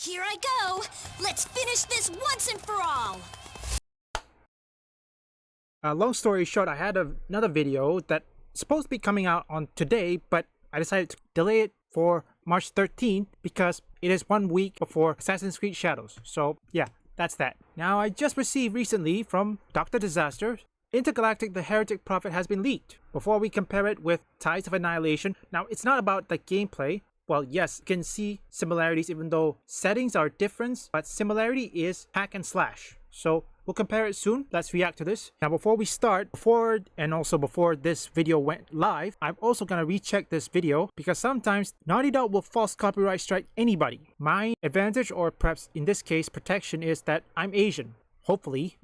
Here I go! Let's finish this once and for all! Long story short, I had another video that's supposed to be coming out on today, but I decided to delay it for March 13th because it is 1 week before Assassin's Creed Shadows. So yeah, that's that. Now, I just received recently from Dr. Disaster, Intergalactic the Heretic Prophet has been leaked. Before we compare it with Tides of Annihilation, now it's not about the gameplay. Well, yes, you can see similarities even though settings are different, but similarity is hack and slash. So we'll compare it soon. Let's react to this. Now, before we start, before this video went live, I'm also gonna recheck this video because sometimes Naughty Dog will false copyright strike anybody. My advantage, or perhaps in this case protection, is that I'm Asian. Hopefully.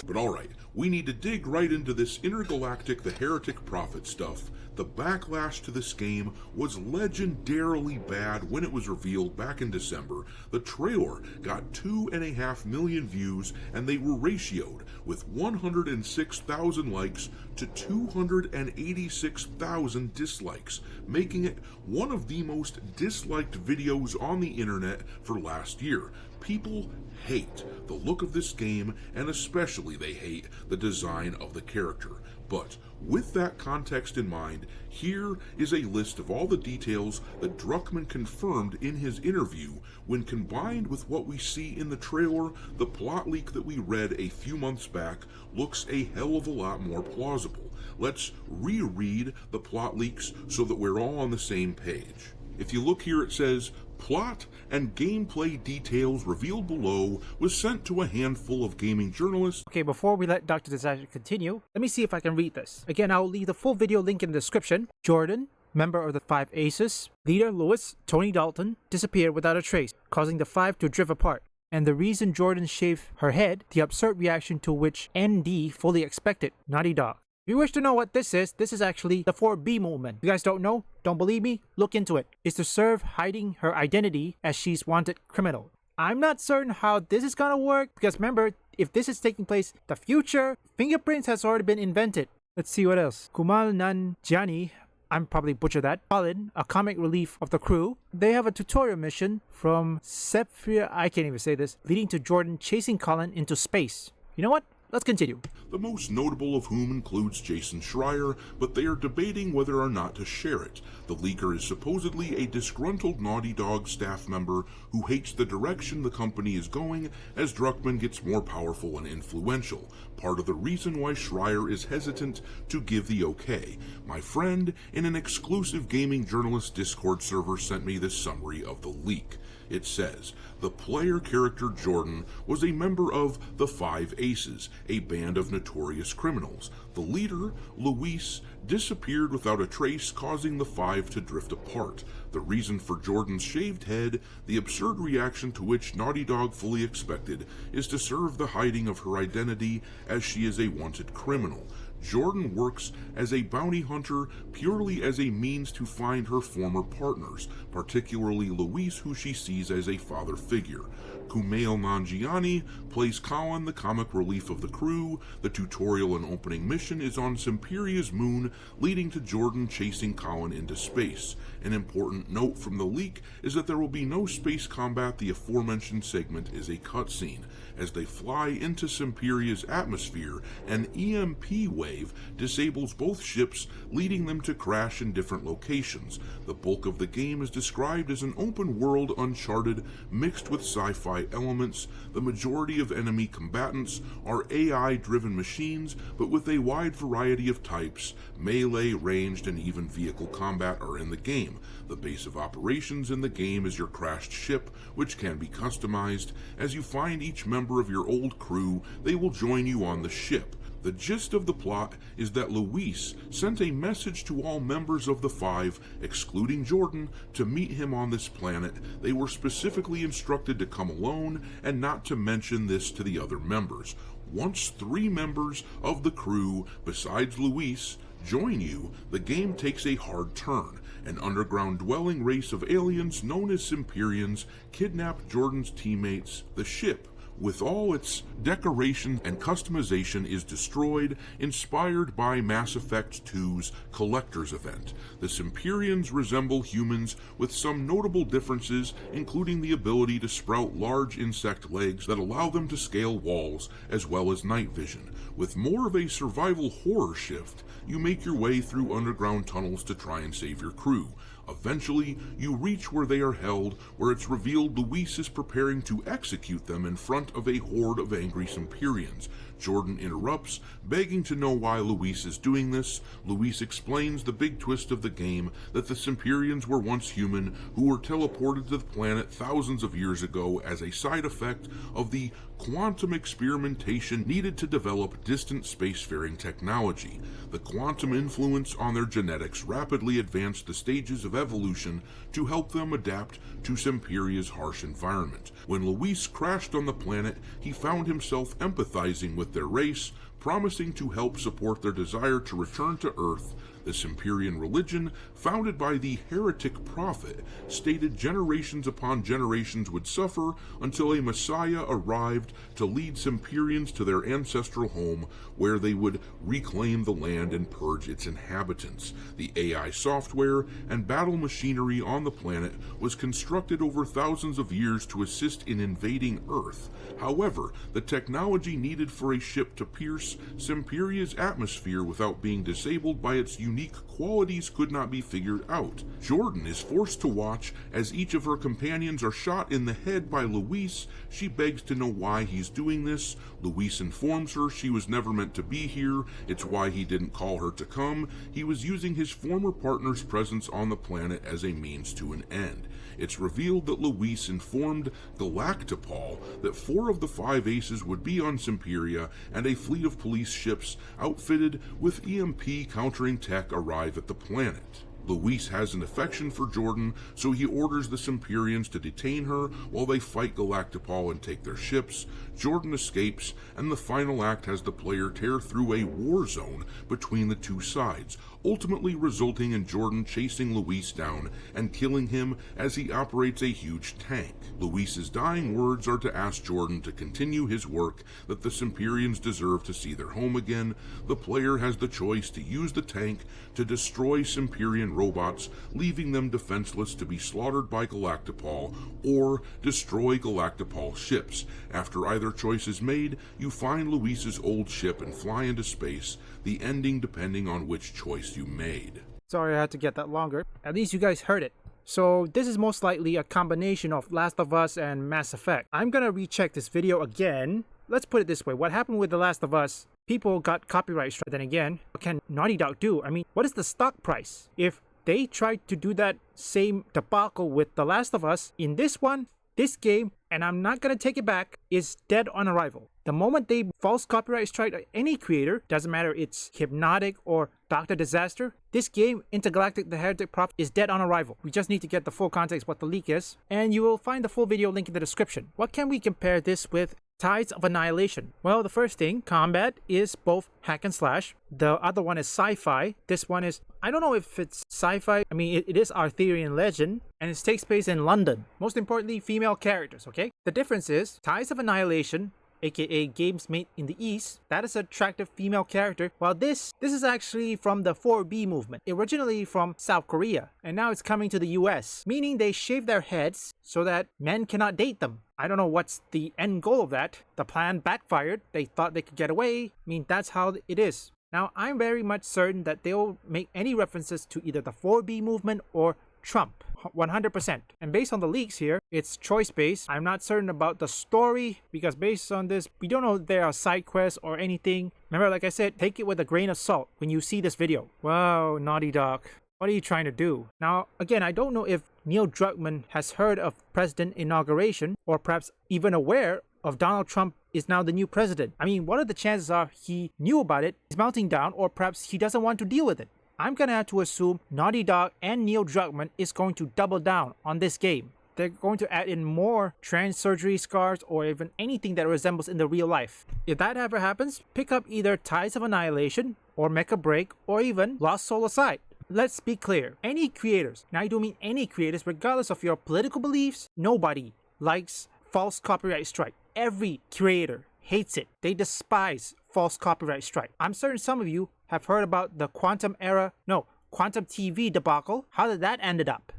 But alright, we need to dig right into this Intergalactic the Heretic Prophet stuff. The backlash to this game was legendarily bad when it was revealed back in December. The trailer got 2.5 million views and they were ratioed with 106,000 likes to 286,000 dislikes, making it one of the most disliked videos on the internet for last year. People hate the look of this game, and especially they hate the design of the character. But with that context in mind, here is a list of all the details that Druckmann confirmed in his interview. When combined with what we see in the trailer, the plot leak that we read a few months back looks a hell of a lot more plausible. Let's reread the plot leaks so that we're all on the same page. If you look here, it says, plot and gameplay details revealed below was sent to a handful of gaming journalists. Okay, before we let Dr. Disaster continue, let me see if I can read this. Again, I'll leave the full video link in the description. Jordan, member of the Five Aces, leader Lewis, Tony Dalton, disappeared without a trace, causing the Five to drift apart. And the reason Jordan shaved her head, the absurd reaction to which ND fully expected, Naughty Dog. If you wish to know what this is actually the 4B movement. If you guys don't know, don't believe me, look into it. It's to serve hiding her identity as she's wanted criminal. I'm not certain how this is gonna work because remember, if this is taking place in the future, fingerprints has already been invented. Let's see what else. Kumal Nanjiani, I'm probably butchered that. Colin, a comic relief of the crew. They have a tutorial mission from Sephiroth, I can't even say this, leading to Jordan chasing Colin into space. You know what? Let's continue. The most notable of whom includes Jason Schreier, but they are debating whether or not to share it. The leaker is supposedly a disgruntled Naughty Dog staff member who hates the direction the company is going as Druckmann gets more powerful and influential. Part of the reason why Schreier is hesitant to give the okay. My friend in an exclusive gaming journalist Discord server sent me this summary of the leak. It says, the player character Jordan was a member of the Five Aces, a band of notorious criminals. The leader, Luis, disappeared without a trace, causing the Five to drift apart. The reason for Jordan's shaved head, the absurd reaction to which Naughty Dog fully expected, is to serve the hiding of her identity as she is a wanted criminal. Jordan works as a bounty hunter purely as a means to find her former partners, particularly Luis, who she sees as a father figure. Kumail Nanjiani plays Colin, the comic relief of the crew. The tutorial and opening mission is on Simperia's moon, leading to Jordan chasing Colin into space. An important note from the leak is that there will be no space combat. The aforementioned segment is a cutscene. As they fly into Simperia's atmosphere, an EMP wave disables both ships, leading them to crash in different locations. The bulk of the game is described as an open-world Uncharted mixed with sci-fi elements. The majority of enemy combatants are AI-driven machines, but with a wide variety of types. Melee, ranged, and even vehicle combat are in the game. The base of operations in the game is your crashed ship, which can be customized. As you find each member of your old crew, they will join you on the ship. The gist of the plot is that Luis sent a message to all members of the Five, excluding Jordan, to meet him on this planet. They were specifically instructed to come alone and not to mention this to the other members. Once 3 members of the crew, besides Luis, join you, the game takes a hard turn. An underground dwelling race of aliens known as Simperians kidnap Jordan's teammates, the ship, with all its decoration and customization, is destroyed, inspired by Mass Effect 2's Collector's Event. The Semperians resemble humans with some notable differences, including the ability to sprout large insect legs that allow them to scale walls, as well as night vision. With more of a survival horror shift, you make your way through underground tunnels to try and save your crew. Eventually, you reach where they are held, where it's revealed Luis is preparing to execute them in front of a horde of angry Semperians. Jordan interrupts, begging to know why Luis is doing this. Luis explains the big twist of the game, that the Semperians were once human, who were teleported to the planet thousands of years ago as a side effect of the quantum experimentation needed to develop distant spacefaring technology. The quantum influence on their genetics rapidly advanced the stages of evolution to help them adapt to Semperia's harsh environment. When Luis crashed on the planet, he found himself empathizing with their race, promising to help support their desire to return to Earth. The Semperian religion, founded by the Heretic prophet, stated generations upon generations would suffer until a Messiah arrived to lead Semperians to their ancestral home, where they would reclaim the land and purge its inhabitants. The AI software and battle machinery on the planet was constructed over thousands of years to assist in invading Earth. However, the technology needed for a ship to pierce Semperia's atmosphere without being disabled by its unique qualities could not be figured out. Jordan is forced to watch as each of her companions are shot in the head by Luis. She begs to know why he's doing this. Luis informs her she was never meant to be here. It's why he didn't call her to come. He was using his former partner's presence on the planet as a means to an end. It's revealed that Luis informed Galactopol that 4 of the 5 aces would be on Semperia, and a fleet of police ships outfitted with EMP countering tech arrive at the planet. Luis has an affection for Jordan, so he orders the Semperians to detain her while they fight Galactopol and take their ships. Jordan escapes, and the final act has the player tear through a war zone between the two sides, ultimately resulting in Jordan chasing Luis down and killing him as he operates a huge tank. Luis's dying words are to ask Jordan to continue his work, that the Semperians deserve to see their home again. The player has the choice to use the tank to destroy Semperian robots, leaving them defenseless to be slaughtered by Galactopol, or destroy Galactopol's ships. After either choice is made, you find Luis's old ship and fly into space, the ending depending on which choice you made. Sorry I had to get that longer. At least you guys heard it. So this is most likely a combination of Last of Us and Mass Effect. I'm gonna recheck this video again. Let's put it this way, what happened with The Last of Us, people got copyright strike. Then again, what can Naughty Dog do? I mean, what is the stock price? If they tried to do that same debacle with The Last of Us, in this one, this game, and I'm not gonna take it back, is dead on arrival. The moment they false copyright strike any creator, doesn't matter it's Hypnotic or Dr. Disaster, this game, Intergalactic the Heretic Prop, is dead on arrival. We just need to get the full context what the leak is, and you will find the full video link in the description. What can we compare this with Tides of Annihilation? Well, the first thing, combat is both hack and slash. The other one is sci-fi. This one is, I don't know if it's sci-fi. I mean, it is Arthurian legend, and it takes place in London. Most importantly, female characters, okay? The difference is, Tides of Annihilation, aka Games Made in the East, that is an attractive female character, while this is actually from the 4B movement, originally from South Korea, and now it's coming to the US, meaning they shave their heads so that men cannot date them. I don't know what's the end goal of that. The plan backfired. They thought they could get away. I mean, that's how it is. Now, I'm very much certain that they'll make any references to either the 4B movement or Trump, 100%. And based on the leaks here, it's choice-based. I'm not certain about the story, because based on this, we don't know if there are side quests or anything. Remember, like I said, take it with a grain of salt when you see this video. Wow, Naughty Dog. What are you trying to do? Now, again, I don't know if Neil Druckmann has heard of president inauguration, or perhaps even aware of Donald Trump is now the new president. I mean, what are the chances are he knew about it, he's melting down, or perhaps he doesn't want to deal with it? I'm gonna have to assume Naughty Dog and Neil Druckmann is going to double down on this game. They're going to add in more trans surgery scars or even anything that resembles in the real life. If that ever happens, pick up either Tides of Annihilation or Mecha Break or even Lost Soul Aside. Let's be clear, any creators, now I do mean any creators, regardless of your political beliefs, nobody likes false copyright strike. every creator hates it. They despise false copyright strike. I'm certain some of you have heard about the Quantum TV debacle. How did that ended up?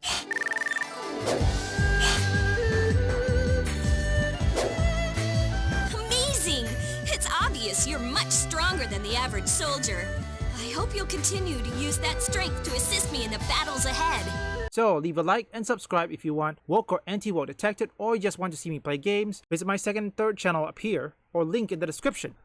Amazing! It's obvious you're much stronger than the average soldier. I hope you'll continue to use that strength to assist me in the battles ahead. So leave a like and subscribe if you want woke or anti-woke detected, or you just want to see me play games. Visit my second and third channel up here, or link in the description.